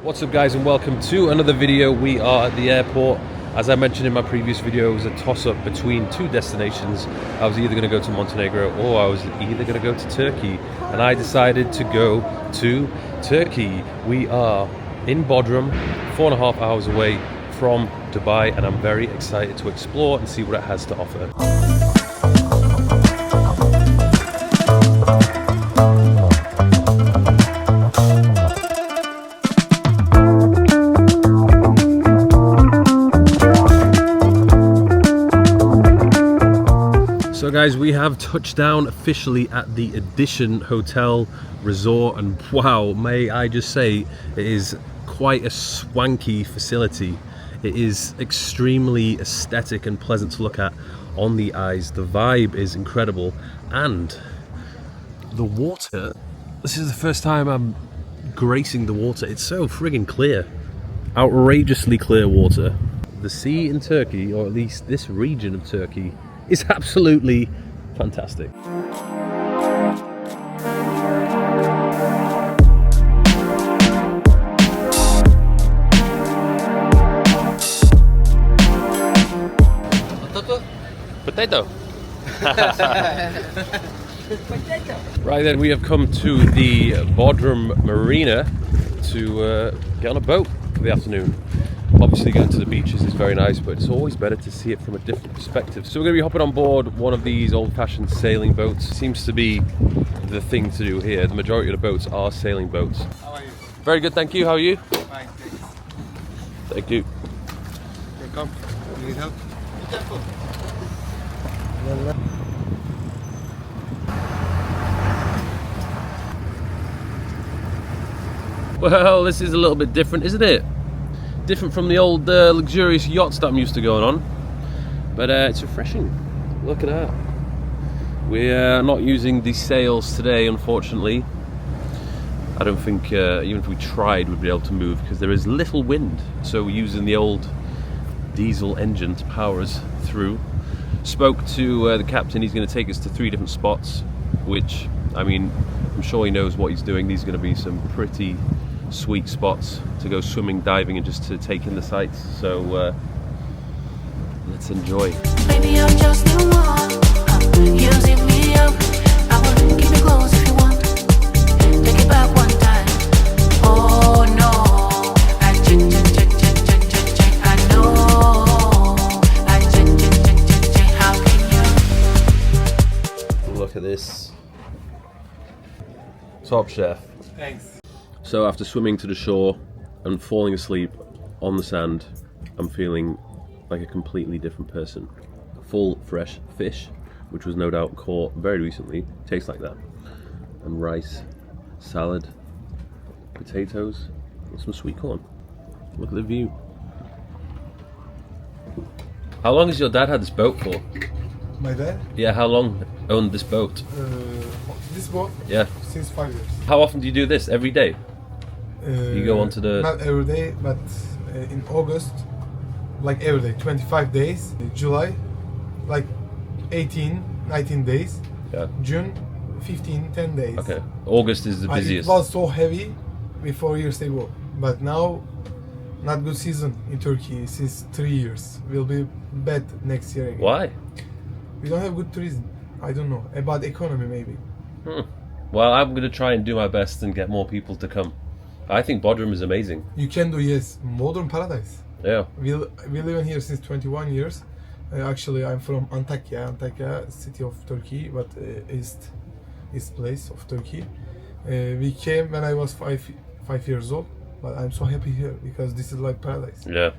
What's up guys, and welcome to another video. We are at the airport. As I mentioned in my previous video, it was a toss-up between two destinations. I was either going to go to Montenegro or I was either going to go to Turkey, and I decided to go to Turkey. We are in Bodrum, 4.5 hours away from Dubai, and I'm very excited to explore and see what it has to offer. So guys, we have touched down officially at the Edition Hotel Resort, and wow, may I just say, it is quite a swanky facility. It is extremely aesthetic and pleasant to look at on the eyes. The vibe is incredible, and the water, this is the first time I'm gracing the water. It's so friggin' clear, outrageously clear water. The sea in Turkey, or at least this region of Turkey, is absolutely fantastic. Potato. Right then, we have come to the Bodrum Marina to get on a boat for the afternoon. Obviously going to the beaches is very nice, but it's always better to see it from a different perspective. So we're going to be hopping on board one of these old-fashioned sailing boats. Seems to be the thing to do here. The majority of the boats are sailing boats. How are you? Very good, thank you. How are you? Fine, thanks. Thank you. Okay, come. You need help? Be careful. Well, this is a little bit different, isn't it? Different from the old luxurious yachts that I'm used to going on, but it's refreshing. Look at that. We're not using the sails today, unfortunately. I don't think even if we tried we'd be able to move because there is little wind, so we're using the old diesel engine to power us through. Spoke to the captain. He's going to take us to 3 different spots, which, I mean, I'm sure he knows what he's doing. These are going to be some pretty sweet spots to go swimming, diving, and just to take in the sights. So let's enjoy. Maybe I'm just the one using me up. I will keep you close if you want. Take it back one time. Oh no, I check. I know. I check. How can you? Look at this. Top chef. Thanks. So after swimming to the shore and falling asleep on the sand, I'm feeling like a completely different person. Full fresh fish, which was no doubt caught very recently, tastes like that. And rice, salad, potatoes, and some sweet corn. Look at the view. How long has your dad had this boat for? My dad? Yeah, how long owned this boat? This boat? Yeah. Since 5 years. How often do you do this? Every day? You go onto the... Not every day, but in August, like every day, 25 days. July, like 19 days. Yeah. June, 10 days. Okay. August is the busiest. It was so heavy before years ago, but now not good season in Turkey since 3 years. Will be bad next year again. Why? We don't have good tourism. I don't know about economy maybe. Well, I'm going to try and do my best and get more people to come. I think Bodrum is amazing. You can do, yes, modern paradise. Yeah. We live in here since 21 years. Actually, I'm from Antakya, city of Turkey, but east place of Turkey. We came when I was five years old, but I'm so happy here because this is like paradise. Yeah.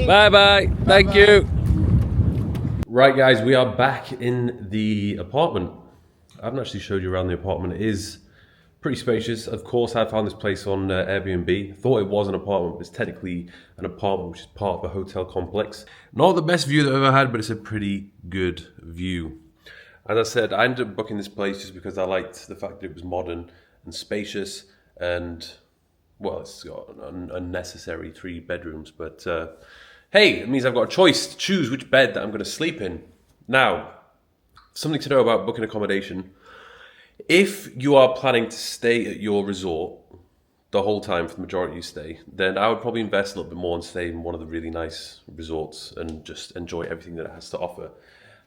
Bye-bye. Thank you. Right, guys, we are back in the apartment. I haven't actually showed you around the apartment. It is pretty spacious. Of course, I found this place on Airbnb. Thought it was an apartment, but it's technically an apartment which is part of a hotel complex. Not the best view that I've ever had, but it's a pretty good view. As I said, I ended up booking this place just because I liked the fact that it was modern and spacious, and, well, it's got an unnecessary 3 bedrooms, but hey, it means I've got a choice to choose which bed that I'm going to sleep in. Now, something to know about booking accommodation. If you are planning to stay at your resort, the whole time for the majority of your stay, then I would probably invest a little bit more and stay in one of the really nice resorts and just enjoy everything that it has to offer.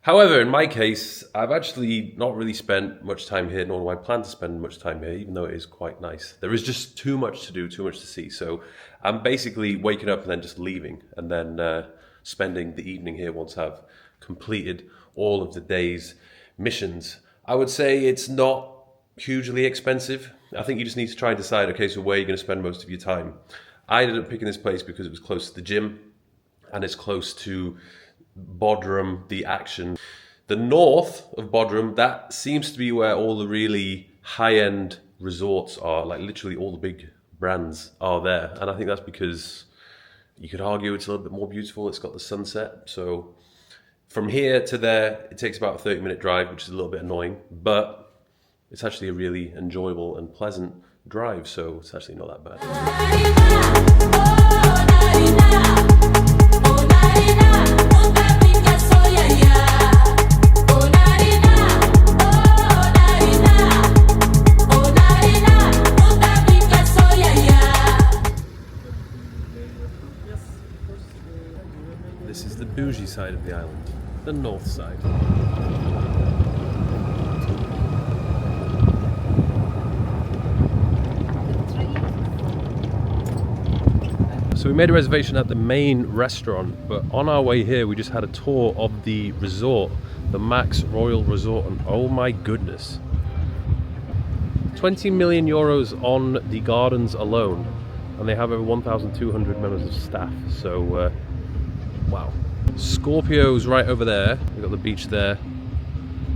However, in my case, I've actually not really spent much time here, nor do I plan to spend much time here, even though it is quite nice. There is just too much to do, too much to see. So I'm basically waking up and then just leaving, and then spending the evening here once I've completed all of the day's missions. I would say it's not hugely expensive. I think you just need to try and decide, okay, so where you're going to spend most of your time. I ended up picking this place because it was close to the gym and it's close to Bodrum, the action. The north of Bodrum, that seems to be where all the really high-end resorts are, like literally all the big brands are there. And I think that's because you could argue it's a little bit more beautiful. It's got the sunset. So from here to there, it takes about a 30-minute drive, which is a little bit annoying, but it's actually a really enjoyable and pleasant drive, so it's actually not that bad. This is the bougie side of the island, the north side. So we made a reservation at the main restaurant, but on our way here we just had a tour of the resort, the Max Royal Resort, and oh my goodness. 20 million euros on the gardens alone, and they have over 1,200 members of staff, so wow. Scorpio's right over there, we've got the beach there,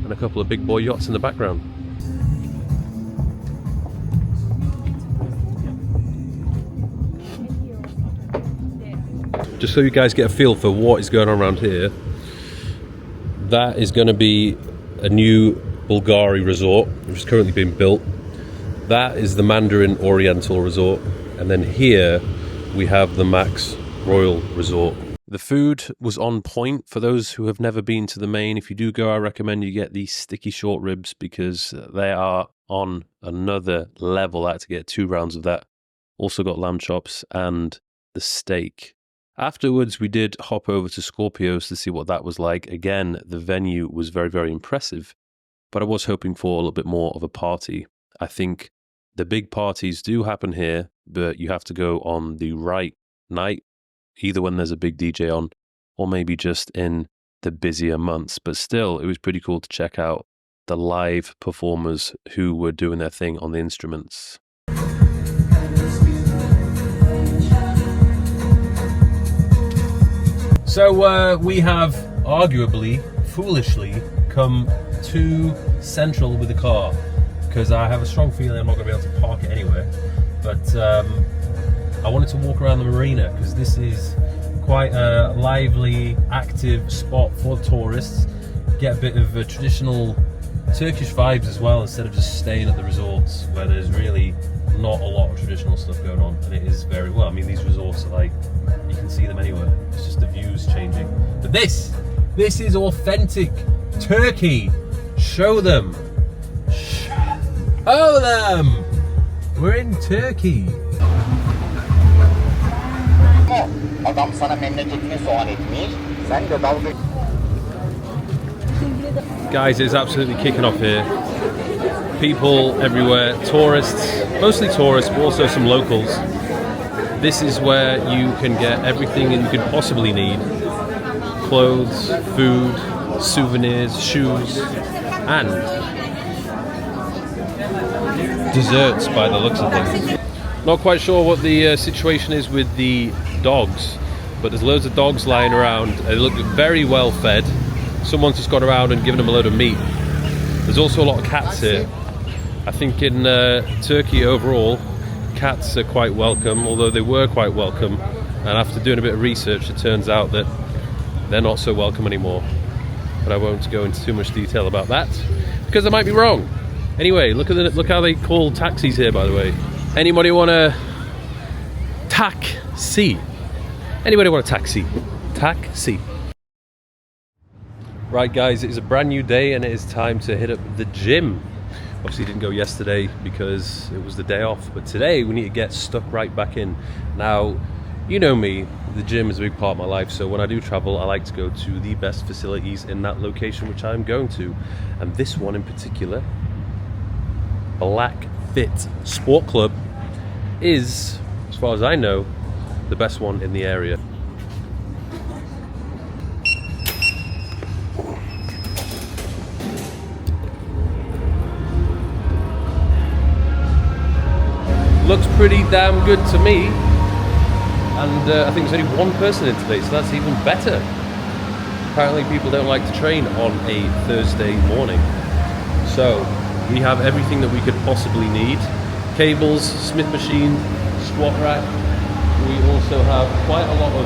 and a couple of big boy yachts in the background. Just so you guys get a feel for what is going on around here, that is going to be a new Bulgari resort, which is currently being built. That is the Mandarin Oriental Resort. And then here we have the Max Royal Resort. The food was on point for those who have never been to the main. If you do go, I recommend you get these sticky short ribs because they are on another level. I had to get 2 rounds of that. Also got lamb chops and the steak. Afterwards, we did hop over to Scorpio's to see what that was like. Again, the venue was very, very impressive, but I was hoping for a little bit more of a party. I think the big parties do happen here, but you have to go on the right night, either when there's a big DJ on, or maybe just in the busier months. But still, it was pretty cool to check out the live performers who were doing their thing on the instruments. So we have arguably, foolishly, come too central with the car because I have a strong feeling I'm not going to be able to park it anywhere. But I wanted to walk around the marina because this is quite a lively, active spot for tourists. Get a bit of traditional Turkish vibes as well, instead of just staying at the resorts where there's really not a lot of traditional stuff going on, and it is very well. I mean, these resorts are like, you can see them anywhere. It's just the views changing. But this is authentic Turkey. Show them. Show them. We're in Turkey. Adam sana memleketini soğan etmiş. Sen de dalga. Guys, it's absolutely kicking off here. People everywhere, tourists, mostly tourists, but also some locals. This is where you can get everything you could possibly need. Clothes, food, souvenirs, shoes, and desserts by the looks of things. Not quite sure what the situation is with the dogs, but there's loads of dogs lying around. They look very well fed. Someone's just gone around and given them a load of meat. There's also a lot of cats here. I think in Turkey overall, cats are quite welcome, although they were quite welcome. And after doing a bit of research, it turns out that they're not so welcome anymore. But I won't go into too much detail about that, because I might be wrong. Anyway, look how they call taxis here, by the way. Anybody want a taxi? Anybody want a taxi? Taxi. Right guys, it is a brand new day and it is time to hit up the gym. Obviously didn't go yesterday because it was the day off, but today we need to get stuck right back in. Now, you know me, the gym is a big part of my life, so when I do travel, I like to go to the best facilities in that location which I'm going to. And this one in particular, Black Fit Sport Club, is, as far as I know, the best one in the area. Looks pretty damn good to me, and I think there's only one person in today, so that's even better. Apparently people don't like to train on a Thursday morning, so we have everything that we could possibly need. Cables, Smith machine, squat rack. We also have quite a lot of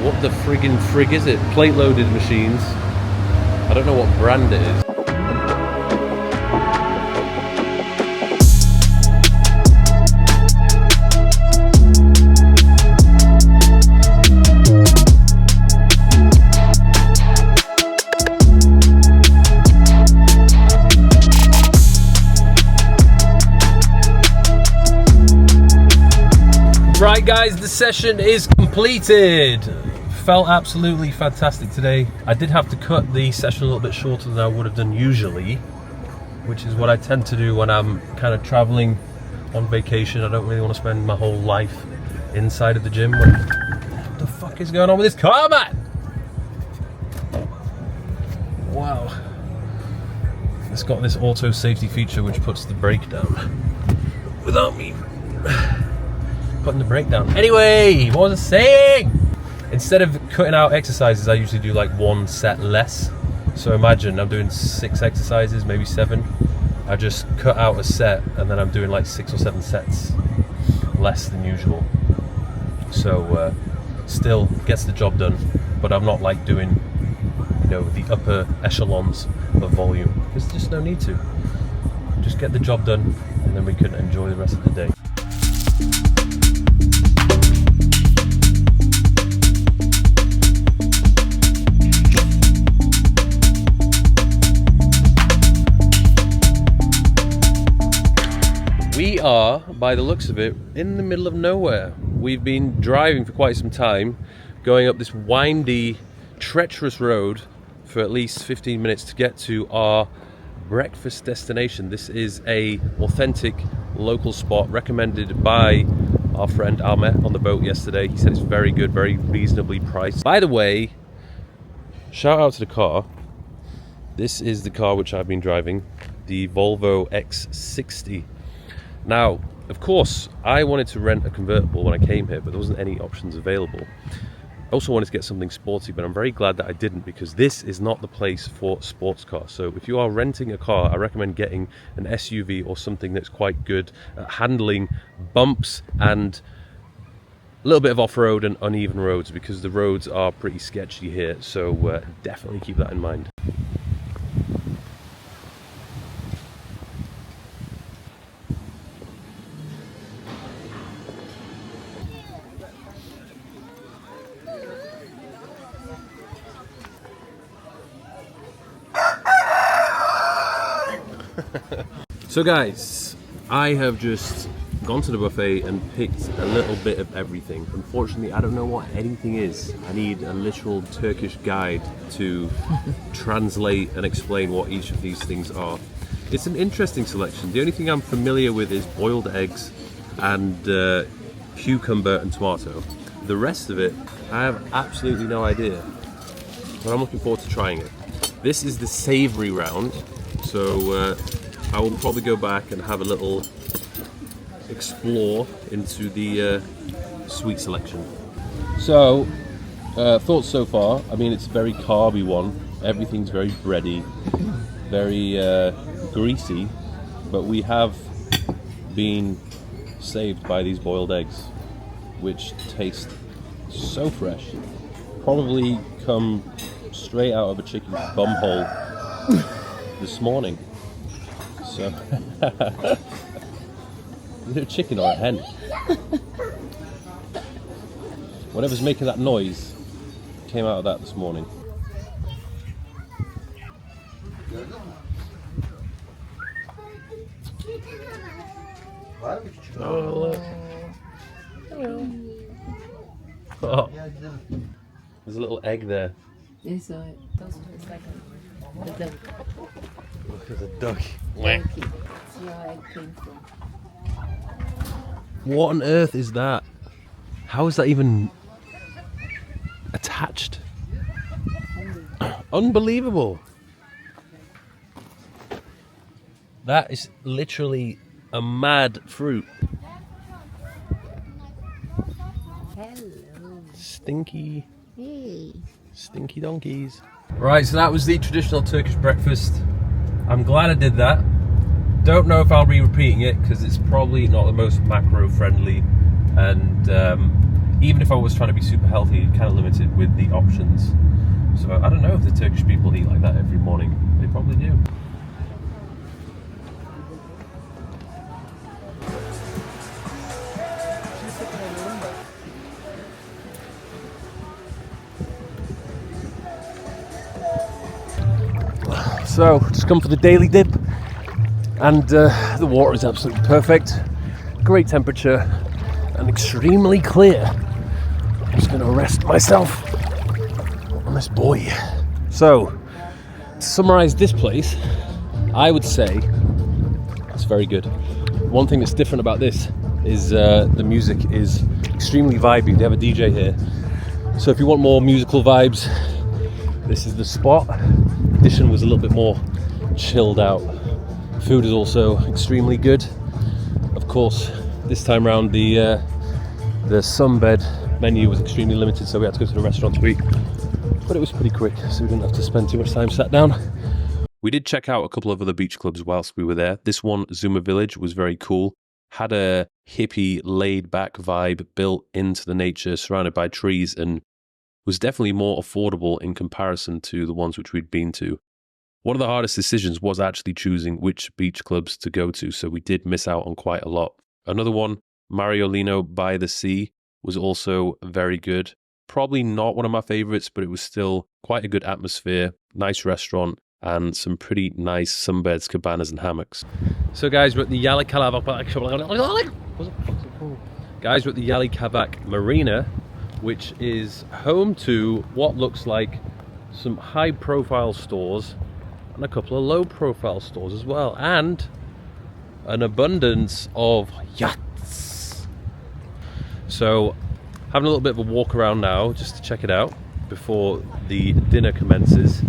what the friggin' frig is it? Plate loaded machines. I don't know what brand it is. Right guys, the session is completed. Felt absolutely fantastic today. I did have to cut the session a little bit shorter than I would have done usually, which is what I tend to do when I'm kind of traveling on vacation. I don't really want to spend my whole life inside of the gym. What the fuck is going on with this car, man? Wow. It's got this auto safety feature which puts the brake down without me putting the brake down. Anyway, what was I saying? Instead of cutting out exercises, I usually do like one set less. So imagine I'm doing 6 exercises, maybe 7. I just cut out a set and then I'm doing like 6 or 7 sets less than usual. So still gets the job done, but I'm not like doing, you know, the upper echelons of volume. There's just no need to. Just get the job done and then we can enjoy the rest of the day. We are, by the looks of it, in the middle of nowhere. We've been driving for quite some time, going up this windy, treacherous road for at least 15 minutes to get to our breakfast destination. This is a authentic local spot recommended by our friend Ahmet on the boat yesterday. He said it's very good, very reasonably priced. By the way, shout out to the car. This is the car which I've been driving, the Volvo X60. Now, of course, I wanted to rent a convertible when I came here, but there wasn't any options available. I also wanted to get something sporty, but I'm very glad that I didn't, because this is not the place for sports cars. So if you are renting a car, I recommend getting an SUV or something that's quite good at handling bumps and a little bit of off-road and uneven roads, because the roads are pretty sketchy here. So definitely keep that in mind. So guys, I have just gone to the buffet and picked a little bit of everything. Unfortunately, I don't know what anything is. I need a literal Turkish guide to translate and explain what each of these things are. It's an interesting selection. The only thing I'm familiar with is boiled eggs and cucumber and tomato. The rest of it, I have absolutely no idea. But I'm looking forward to trying it. This is the savory round, so I will probably go back and have a little explore into the sweet selection. So, thoughts so far, I mean, it's a very carby one. Everything's very bready, very greasy, but we have been saved by these boiled eggs, which taste so fresh. Probably come straight out of a chicken's bumhole this morning. So, is it a chicken or a hen? Whatever's making that noise came out of that this morning. Oh, look. Oh. There's a little egg there. It's like a duck. Look, there's a duck. Donkey. See how egg came from. What on earth is that? How is that even attached? Unbelievable. That is literally a mad fruit. Hello. Stinky. Hey. Stinky donkeys. Right, so that was the traditional Turkish breakfast. I'm glad I did that. Don't know if I'll be repeating it because it's probably not the most macro friendly, and even if I was trying to be super healthy, kind of limited with the options. So I don't know if the Turkish people eat like that every morning. They probably do. So, just come for the daily dip, and the water is absolutely perfect, great temperature, and extremely clear. I'm just going to rest myself on this buoy. So, to summarise this place, I would say it's very good. One thing that's different about this is the music is extremely vibey. They have a DJ here, so if you want more musical vibes, this is the spot. Edition was a little bit more chilled out. Food is also extremely good. Of course, this time round the sunbed menu was extremely limited, so we had to go to the restaurant to eat. But it was pretty quick, so we didn't have to spend too much time sat down. We did check out a couple of other beach clubs whilst we were there. This one, Zuma Village, was very cool. Had a hippie, laid-back vibe built into the nature, surrounded by trees, and was definitely more affordable in comparison to the ones which we'd been to. One of the hardest decisions was actually choosing which beach clubs to go to, so we did miss out on quite a lot. Another one, Mariolino by the Sea, was also very good. Probably not one of my favorites, but it was still quite a good atmosphere, nice restaurant, and some pretty nice sunbeds, cabanas, and hammocks. So guys, we're at the Yalikavak Marina, which is home to what looks like some high-profile stores and a couple of low-profile stores as well, and an abundance of yachts. So, having a little bit of a walk around now, just to check it out before the dinner commences.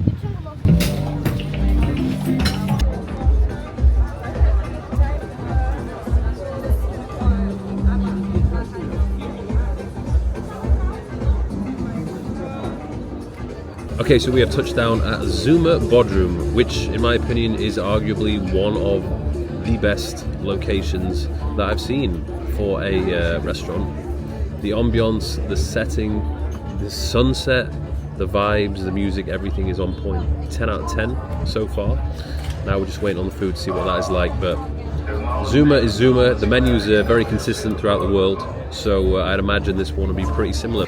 Okay, so we have touched down at Zuma Bodrum, which in my opinion is arguably one of the best locations that I've seen for a restaurant. The ambiance, the setting, the sunset, the vibes, the music, everything is on point. 10 out of 10 so far. Now we're just waiting on the food to see what that is like, but Zuma is Zuma. The menus are very consistent throughout the world, so I'd imagine this one will be pretty similar.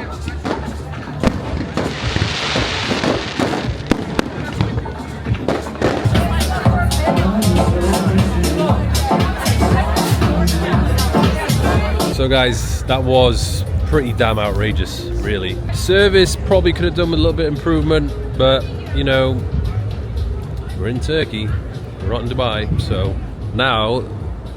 So guys, that was pretty damn outrageous, really. Service probably could have done with a little bit of improvement, but you know, we're in Turkey, we're not in Dubai, so now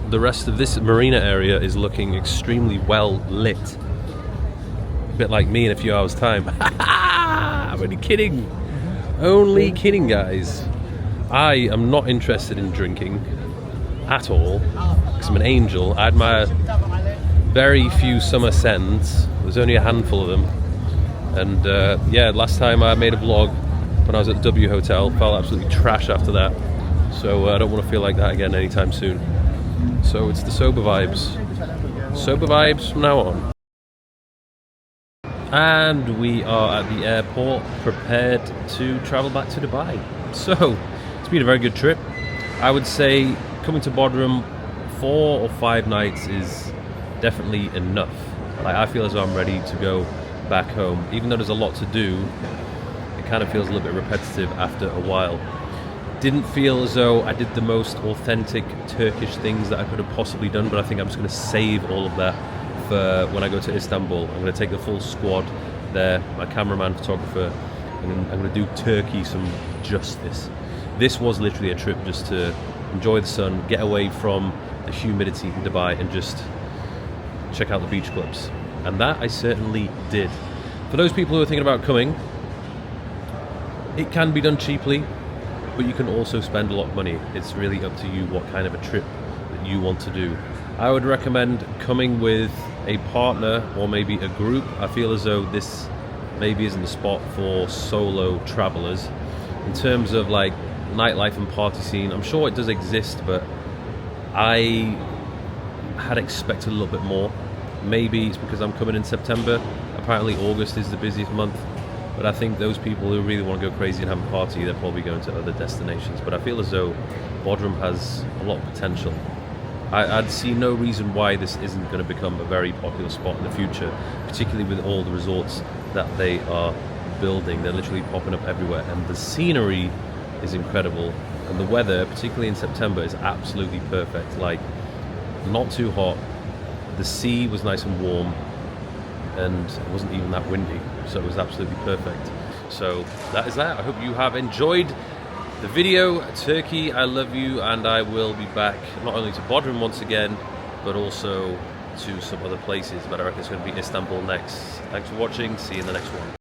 the rest of this marina area is looking extremely well lit. A bit like me in a few hours' time. I'm only kidding. Only kidding, guys. I am not interested in drinking at all, because I'm an angel. I admire very few summer sends. There's only a handful of them, and yeah, last time I made a vlog when I was at the W Hotel, felt absolutely trash after that, so I don't want to feel like that again anytime soon. So it's the sober vibes from now on. And we are at the airport, prepared to travel back to Dubai. So it's been a very good trip. I would say coming to Bodrum 4 or 5 nights is definitely enough. Like, I feel as though I'm ready to go back home. Even though there's a lot to do, it kind of feels a little bit repetitive after a while. Didn't feel as though I did the most authentic Turkish things that I could have possibly done, but I think I'm just going to save all of that for when I go to Istanbul. I'm going to take the full squad there, my cameraman, photographer, and I'm going to do Turkey some justice. This was literally a trip just to enjoy the sun, get away from the humidity in Dubai, and just check out the beach clubs. And that I certainly did. For those people who are thinking about coming, it can be done cheaply, but you can also spend a lot of money. It's really up to you what kind of a trip that you want to do. I would recommend coming with a partner or maybe a group. I feel as though this maybe isn't the spot for solo travelers. In terms of like nightlife and party scene, I'm sure it does exist, but I had expected a little bit more. Maybe it's because I'm coming in September. Apparently August is the busiest month. But I think those people who really want to go crazy and have a party, they're probably going to other destinations. But I feel as though Bodrum has a lot of potential. I'd see no reason why this isn't going to become a very popular spot in the future, particularly with all the resorts that they are building. They're literally popping up everywhere, and the scenery is incredible. And the weather, particularly in September, is absolutely perfect. Like, not too hot. The sea was nice and warm, and it wasn't even that windy, so it was absolutely perfect. So that is that. I hope you have enjoyed the video. Turkey, I love you, and I will be back not only to Bodrum once again, but also to some other places, but I reckon it's going to be Istanbul next. Thanks for watching. See you in the next one.